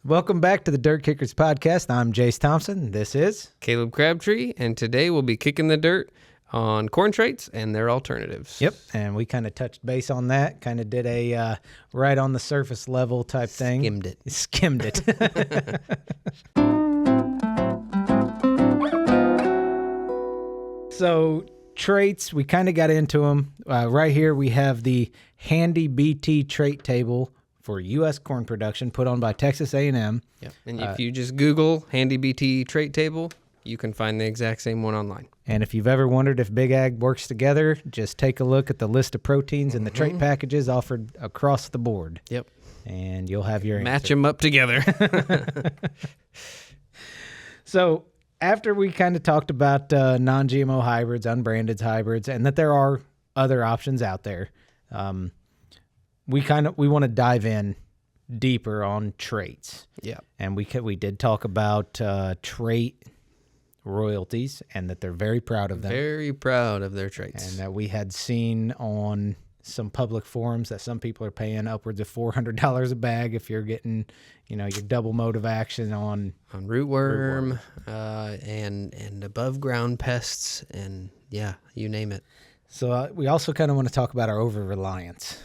Welcome back to the Dirt Kickers podcast. I'm Jayce Thompson. This is Caleb Crabtree, and today we'll be kicking the dirt on corn traits and their alternatives. Yep, and we kind of touched base on that, kind of did a right on the surface level type thing. Skimmed it. So traits, we kind of got into them. Right here we have the handy BT trait table for U.S. corn production put on by Texas A&M. Yep. And if you just Google handy BT trait table, you can find the exact same one online. And if you've ever wondered if Big Ag works together, just take a look at the list of proteins and the trait packages offered across the board. Yep. And you'll have your Match them up together. So after we kind of talked about non-GMO hybrids, unbranded hybrids, and that there are other options out there, we want to dive in deeper on traits. Yeah. And we did talk about trait royalties and that they're very proud of them. Very proud of their traits. And that we had seen on some public forums that some people are paying upwards of $400 a bag if you're getting, your double mode of action on rootworm, and above ground pests, and yeah, you name it. So we also kind of want to talk about our over-reliance.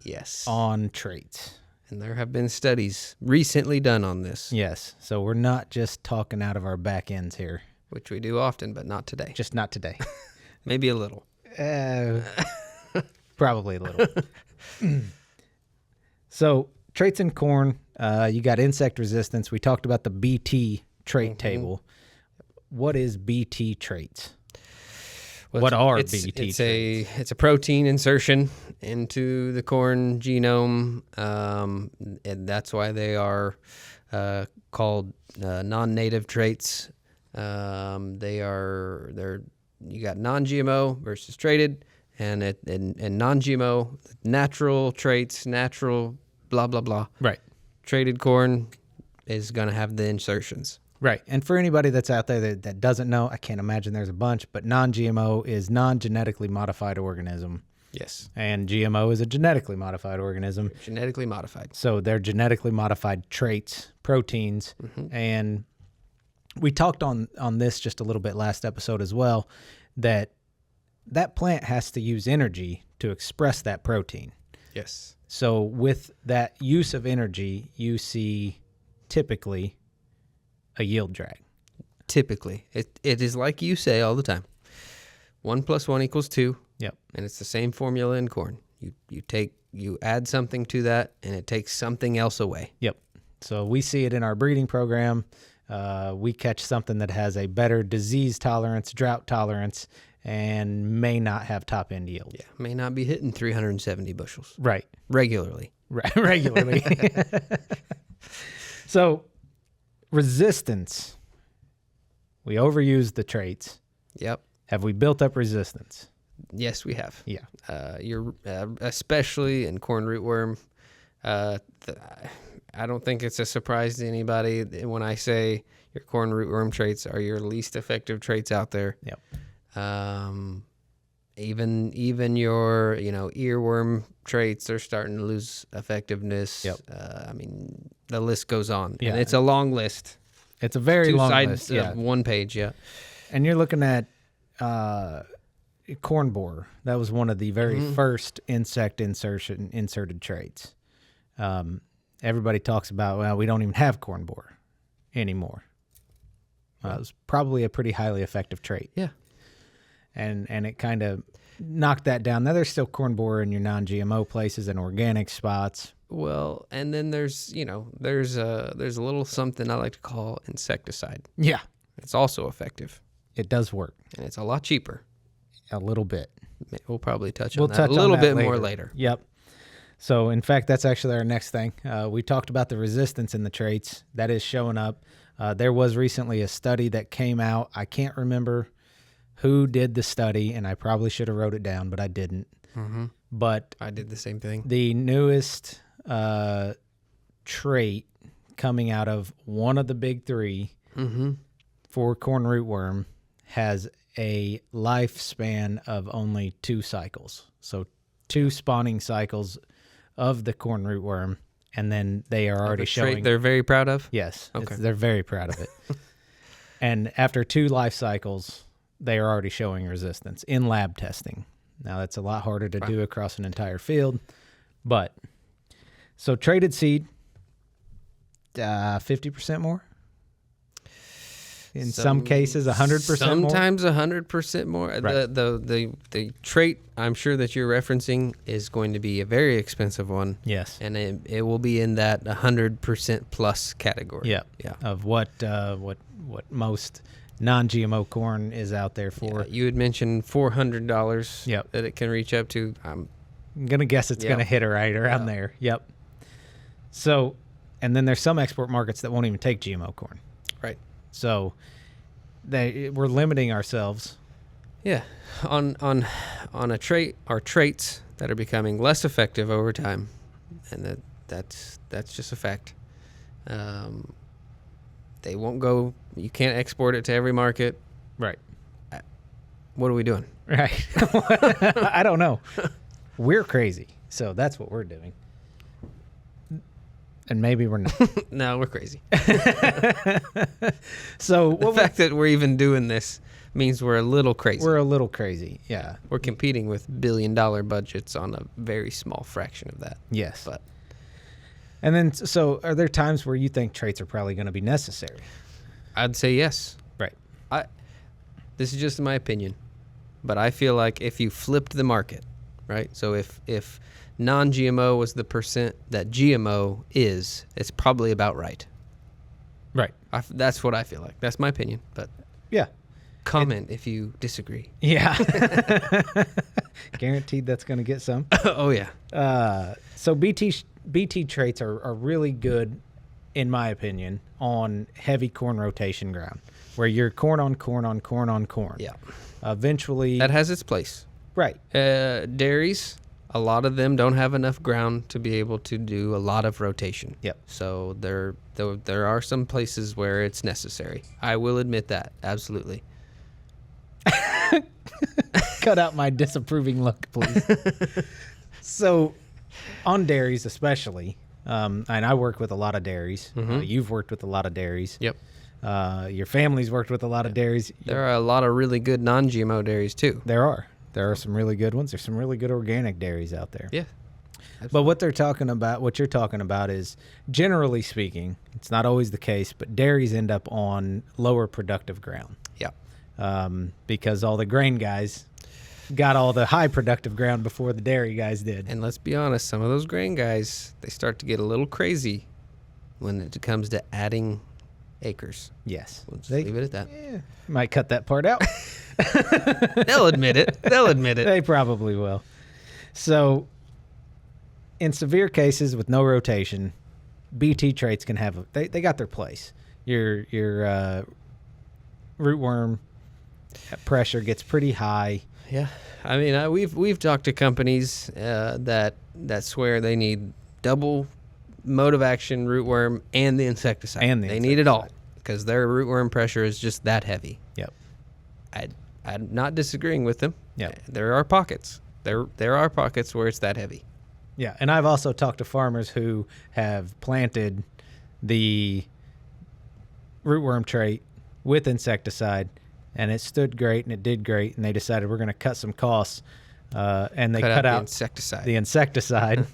Yes. On traits. And there have been studies recently done on this. Yes. So we're not just talking out of our back ends here. Which we do often, but not today. Just not today. Maybe a little. Probably a little. So traits in corn, you got insect resistance. We talked about the BT trait table. What is BT traits? Well, what are BT traits? It's a protein insertion into the corn genome, and that's why they are called non-native traits. You got non-GMO versus traded, and non-GMO natural traits, natural blah blah blah. Right. Traded corn is going to have the insertions. Right. And for anybody that's out there that doesn't know, I can't imagine there's a bunch, but non-GMO is non-genetically modified organism. Yes. And GMO is a genetically modified organism. Genetically modified. So they're genetically modified traits, proteins. And we talked on this just a little bit last episode as well, that plant has to use energy to express that protein. Yes. So with that use of energy, you see typically a yield drag. Typically. It is like you say all the time. 1 + 1 = 2. Yep. And it's the same formula in corn. You add something to that, and it takes something else away. Yep. So we see it in our breeding program. We catch something that has a better disease tolerance, drought tolerance, and may not have top end yield. Yeah. May not be hitting 370 bushels. Right. Regularly. Right. Regularly. So resistance. We overuse the traits. Yep. Have we built up resistance? Yes, we have. Yeah. You're especially in corn rootworm. I don't think it's a surprise to anybody when I say your corn rootworm traits are your least effective traits out there. Yep. Even your earworm traits are starting to lose effectiveness. Yep. The list goes on. Yeah. And it's a long list. It's a very long list. Two sides of one page. Yeah. And you're looking at corn borer. That was one of the very first insect inserted traits. Everybody talks about, well, we don't even have corn borer anymore. It was probably a pretty highly effective trait. Yeah. And it kind of knocked that down. Now there's still corn borer in your non-GMO places and organic spots. Well, and then there's a little something I like to call insecticide. Yeah. It's also effective. It does work. And it's a lot cheaper. A little bit. We'll probably touch on that a little bit more later. Yep. So, in fact, that's actually our next thing. We talked about the resistance in the traits. That is showing up. There was recently a study that came out. I can't remember who did the study, and I probably should have wrote it down, but I didn't. But I did the same thing. The newest trait coming out of one of the big three for corn rootworm has a lifespan of only 2 cycles. So 2 spawning cycles of the corn rootworm and then they are already A trait showing. they're very proud of. Yes, Okay. they're very proud of it. And after 2 life cycles, they are already showing resistance in lab testing. Now, that's a lot harder to do across an entire field, but so traded seed, 50% more. In some cases, 100% more. Sometimes 100% more. Right. The trait I'm sure that you're referencing is going to be a very expensive one. Yes. And it will be in that 100% plus category. Yeah. Of what most non-GMO corn is out there for. You had mentioned $400 Yep. that it can reach up to. I'm going to guess it's going to hit right around there. Yep. So, and then there's some export markets that won't even take GMO corn. Right. So we're limiting ourselves. Yeah. On a trait or traits that are becoming less effective over time. And that's just a fact. They won't go, you can't export it to every market. Right. What are we doing? Right. I don't know. We're crazy. So that's what we're doing. And maybe we're not. No, we're crazy. So The fact that we're even doing this means we're a little crazy. we're a little crazy. Yeah. We're competing with billion-dollar budgets on a very small fraction of that. Yes. But And then, so are there times where you think traits are probably going to be necessary? I'd say yes. Right. This is just my opinion, but I feel like if you flipped the market, right? So if non-GMO was the percent that GMO is, it's probably about right. Right. That's what I feel like. That's my opinion, but Yeah. comment if you disagree. Yeah. Guaranteed that's going to get some. Oh, yeah. So BT traits are really good, in my opinion, on heavy corn rotation ground, where you're corn on corn on corn on corn. Yeah. Eventually. That has its place. Right. Dairies, a lot of them don't have enough ground to be able to do a lot of rotation. Yep. So there are some places where it's necessary. I will admit that. Absolutely. Cut out my disapproving look, please. So, on dairies especially, and I work with a lot of dairies. You've worked with a lot of dairies. Yep. Your family's worked with a lot of dairies. There are a lot of really good non-GMO dairies too. There are some really good ones. There's some really good organic dairies out there. Yeah. But what you're talking about is, generally speaking, it's not always the case, but dairies end up on lower productive ground. Yeah. Because all the grain guys got all the high productive ground before the dairy guys did. And let's be honest, some of those grain guys, they start to get a little crazy when it comes to adding acres. Yes. We'll just leave it at that. Yeah, might cut that part out. They'll admit it. They probably will. So, in severe cases with no rotation, BT traits can have they got their place. Your rootworm pressure gets pretty high. Yeah. I mean, we've talked to companies that swear they need double mode of action rootworm and the insecticide. They need it all because their rootworm pressure is just that heavy. Yep. I'm not disagreeing with them. Yep. There are pockets. There are pockets where it's that heavy. Yeah, and I've also talked to farmers who have planted the rootworm trait with insecticide, and it stood great and it did great, and they decided we're going to cut some costs, and they cut out the insecticide.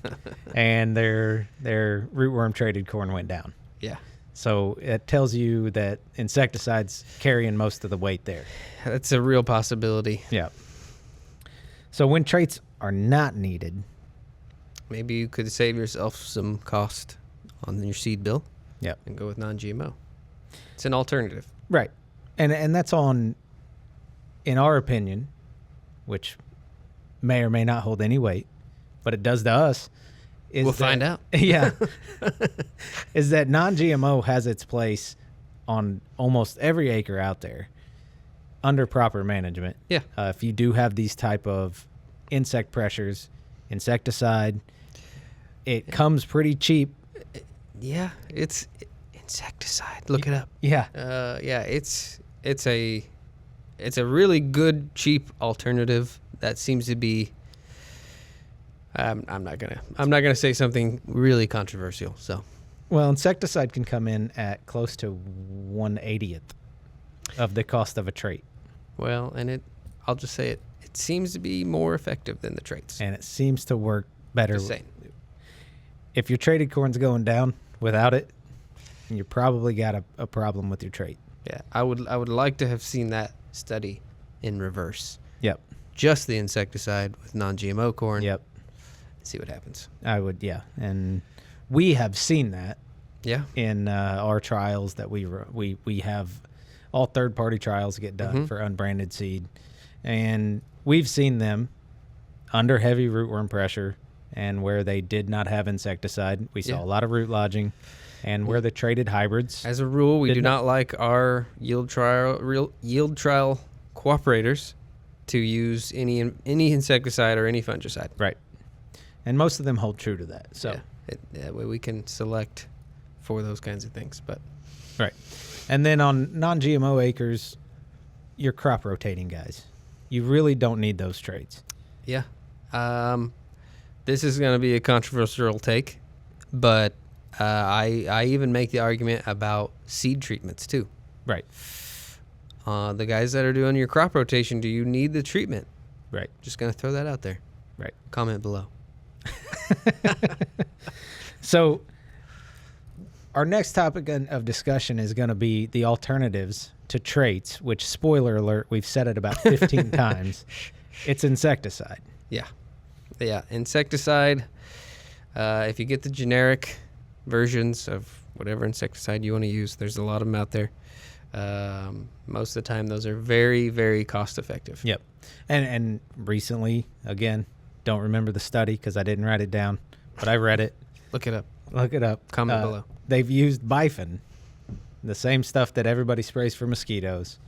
and their rootworm traded corn went down. Yeah. So it tells you that insecticides carrying most of the weight there. That's a real possibility. Yeah. So when traits are not needed, maybe you could save yourself some cost on your seed bill. Yep. And go with non-GMO. It's an alternative. Right. And that's on, in our opinion, which may or may not hold any weight, but it does to us. We'll find out. Yeah. Is that non-GMO has its place on almost every acre out there under proper management. Yeah. If you do have these type of insect pressures, insecticide, it comes pretty cheap. Yeah, it's insecticide. Look it up. Yeah. Yeah, it's a really good cheap alternative that seems to be I'm not gonna say something really controversial. So, Well, insecticide can come in at close to 1/80th of the cost of a trait. well, and I'll just say it seems to be more effective than the traits. And it seems to work better. Just saying. If your traded corn's going down without it, you probably got a problem with your trait. Yeah, I would like to have seen that study in reverse. Yep. Just the insecticide with non-GMO corn. Yep. See what happens. I would, yeah. And we have seen that Yeah. in our trials that we have all third-party trials get done for UnBranded Seed. And we've seen them under heavy rootworm pressure and where they did not have insecticide. We saw a lot of root lodging. And where the traded hybrids. As a rule, we do not like our yield trial cooperators to use any insecticide or any fungicide. Right. And most of them hold true to that. So that way we can select for those kinds of things. But right. And then on non-GMO acres, you're crop rotating guys. You really don't need those traits. yeah, this is going to be a controversial take, but I even make the argument about seed treatments too. Right. The guys that are doing your crop rotation, do you need the treatment? Right. Just going to throw that out there. Right. Comment below. So our next topic of discussion is going to be the alternatives to traits, which, spoiler alert, we've said it about 15 times. It's insecticide. Yeah. Yeah. Insecticide. If you get the generic versions of whatever insecticide you want to use, there's a lot of them out there. Most of the time, those are very, very cost effective. Yep. And recently, again, don't remember the study because I didn't write it down, but I read it. Look it up. Look it up. Comment below. They've used bifin, the same stuff that everybody sprays for mosquitoes.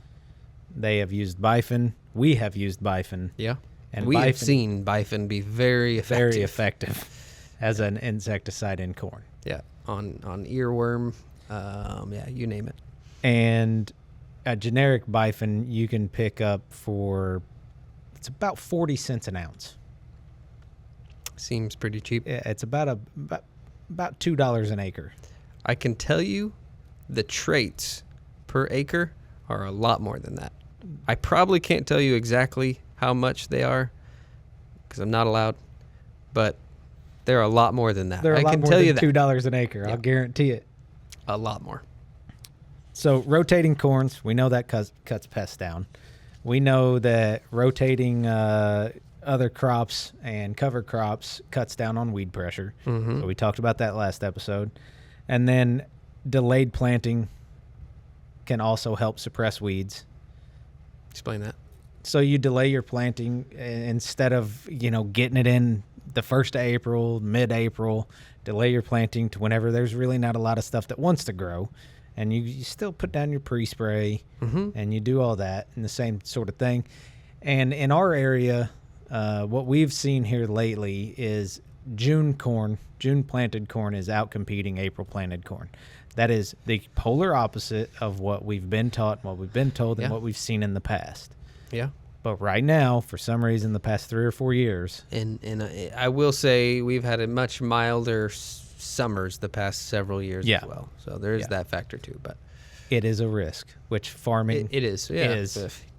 They have used bifin. We have used bifin. Yeah. And we have seen bifin be very effective. Very effective as an insecticide in corn. Yeah. On earworm. Yeah, you name it. And a generic bifin you can pick up for, it's about 40 cents an ounce. Seems pretty cheap. It's about $2 an acre. I can tell you the traits per acre are a lot more than that. I probably can't tell you exactly how much they are because I'm not allowed, but they're a lot more than that. They're a lot can more tell than you that. $2 an acre. Yeah. I'll guarantee it. A lot more. So rotating corns, we know that cuts pests down. We know that rotating other crops and cover crops cuts down on weed pressure. Mm-hmm. So we talked about that last episode. And then delayed planting can also help suppress weeds. Explain that. So you delay your planting instead of, getting it in the 1st of April, mid-April, delay your planting to whenever there's really not a lot of stuff that wants to grow. And you still put down your pre-spray and you do all that and the same sort of thing. And in our area, what we've seen here lately is June planted corn is outcompeting April planted corn. That is the polar opposite of what we've been taught, what we've been told, and what we've seen in the past. Yeah. But right now, for some reason, the past 3 or 4 years. And I will say we've had a much milder summers the past several years as well. So there is that factor too. But it is a risk, which farming it is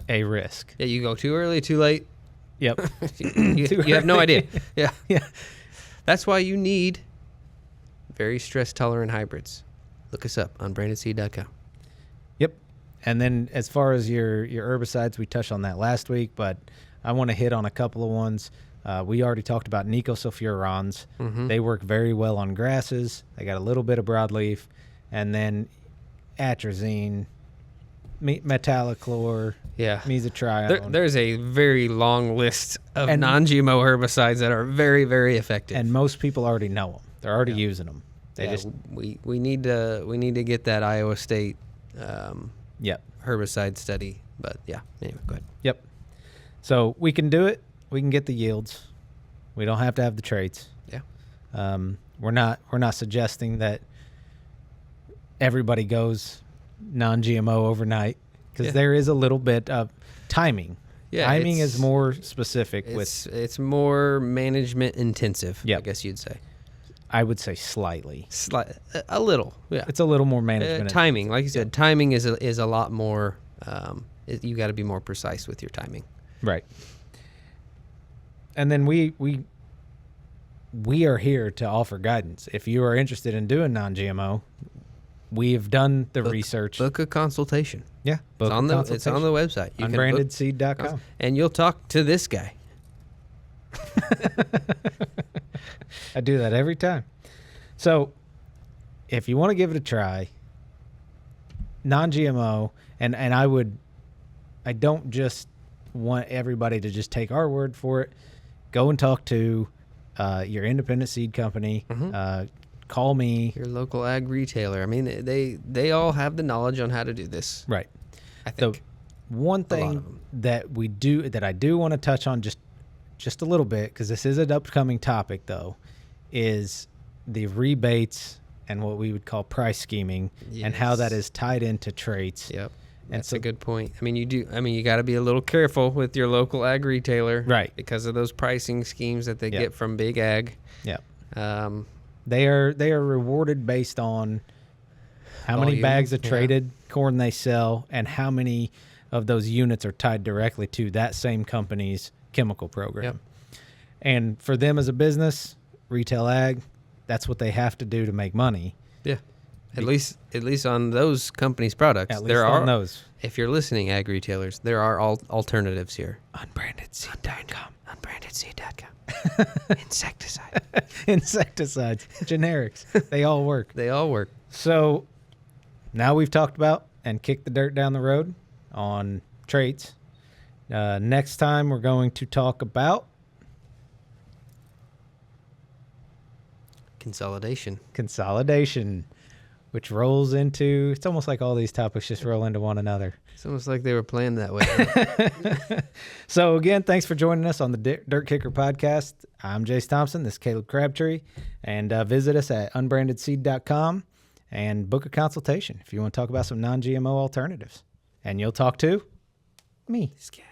a risk. Yeah, you go too early, too late. Yep. you have no idea. Yeah. Yeah. That's why you need very stress-tolerant hybrids. Look us up on UnBrandedSeed.com. Yep. And then as far as your herbicides, we touched on that last week, but I want to hit on a couple of ones. We already talked about nicosulfurons. They work very well on grasses. They got a little bit of broadleaf. And then atrazine, metallochlor, mesotrione. There's a very long list of non-GMO herbicides that are very, very effective. And most people already know them. They're already using them. We need to get that Iowa State herbicide study. But anyway, go ahead. Yep. So we can do it. We can get the yields. We don't have to have the traits. Yeah. We're not suggesting that everybody goes non-GMO overnight because there is a little bit of timing. Yeah, timing is more specific. It's more management intensive. Yep. I guess you'd say. I would say slightly. A little. Yeah. It's a little more management. Timing, like you said, timing is a lot more. You got to be more precise with your timing. Right. And then we are here to offer guidance. If you are interested in doing non-GMO, we have done the research. Book a consultation. Yeah. It's on the website. You UnBrandedSeed.com. And you'll talk to this guy. I do that every time. So if you want to give it a try, non-GMO, and I don't just want everybody to just take our word for it. Go and talk to your independent seed company. Call me. Your local ag retailer. I mean, they all have the knowledge on how to do this. Right. I think. So one thing that I do want to touch on just a little bit, because this is an upcoming topic though, is the rebates and what we would call price scheming, and how that is tied into traits. Yep. That's a good point. I mean, you got to be a little careful with your local ag retailer, right? Because of those pricing schemes that they get from big ag. Yeah. They are rewarded based on how many bags of traded corn they sell, and how many of those units are tied directly to that same company's chemical program. Yep. And for them as a business, retail ag, that's what they have to do to make money. Yeah. At least on those companies' products. At least on those. If you're listening, ag retailers, there are alternatives here. UnBrandedSeed.com. UnBrandedSeed.com. Insecticide. Insecticides. Generics. They all work. They all work. So now we've talked about and kicked the dirt down the road on traits. Next time we're going to talk about consolidation, which rolls into, it's almost like all these topics just roll into one another. It's almost like they were planned that way. So again, thanks for joining us on the Dirt Kicker podcast. I'm Jayce Thompson. This is Caleb Crabtree. And visit us at unbrandedseed.com and book a consultation if you want to talk about some non-GMO alternatives. And you'll talk to me. This guy.